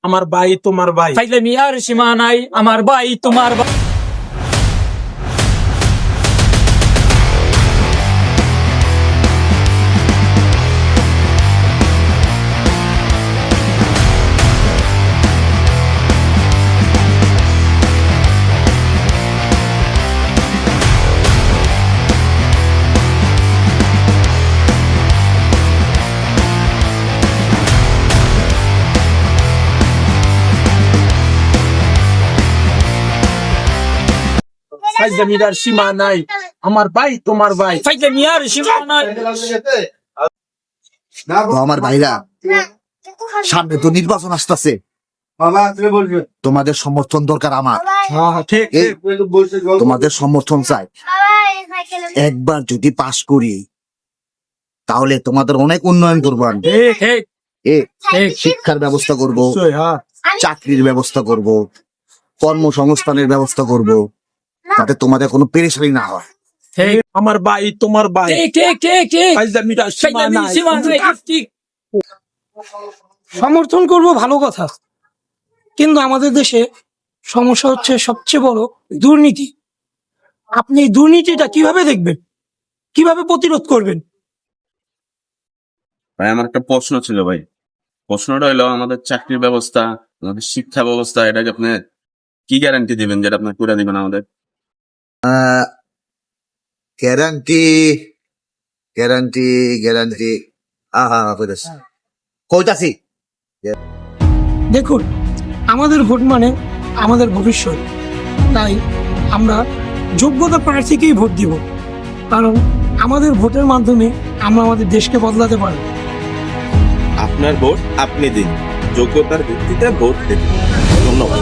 আমার ভাই তোমার ভাই। ফাইজলামি আর সীমা নাই, আমার ভাই তোমার ভাই। ফাইজলামির আর সীমা নাই, আমার ভাই তোমার ভাই। ফাইজলামি আর সীমা নাই। তো আমার ভাইরা, সামনে তো নির্বাচন আসতেছে, তোমাদের সমর্থন দরকার আমার। ঠিক এই, তোমাদের সমর্থন চাই। একবার যদি পাশ করি তাহলে তোমাদের অনেক উন্নয়ন করবো আমি। ঠিক শিক্ষার ব্যবস্থা করব, হ্যাঁ। চাকরির ব্যবস্থা করব, কর্মসংস্থানের ব্যবস্থা করব, যাতে তোমাদের কোনো পেরেশানি না হয়। ঠিক আমার ভাই তোমার ভাই। ঠিক ঠিক ঠিক ঠিক ফাইজলামির আর সীমা ফাইজলামি নাই। সীমা নাই, ঠিক। সমর্থন করব, ভালো কথা, কিন্তু আমাদের দেশে সমস্যা হচ্ছে সবচেয়ে বড় দুর্নীতি। আপনি এই দুর্নীতিটা কিভাবে দেখবেন, কিভাবে প্রতিরোধ করবেন? ভাই আমার একটা প্রশ্ন ছিল ভাই। প্রশ্নটা হইলো আমাদের চাকরির ব্যবস্থা, আমাদের শিক্ষা ব্যবস্থা, এটাকে আপনি কি গ্যারান্টি দিবেন যেটা আপনি করে দিবেন আমাদের? গ্যারান্টি গ্যারান্টি গ্যারান্টি কইতাছি। দেখুন, আমাদের ভোট মানে আমাদের ভবিষ্যৎ, তাই আমরা যোগ্যতা প্রার্থীকেই ভোট দিব, কারণ আমাদের ভোটের মাধ্যমে আমরা আমাদের দেশকে বদলাতে পারি। আপনার ভোট আপনি দিন, যোগ্যতার ভিত্তিতে ভোট দিন। ধন্যবাদ।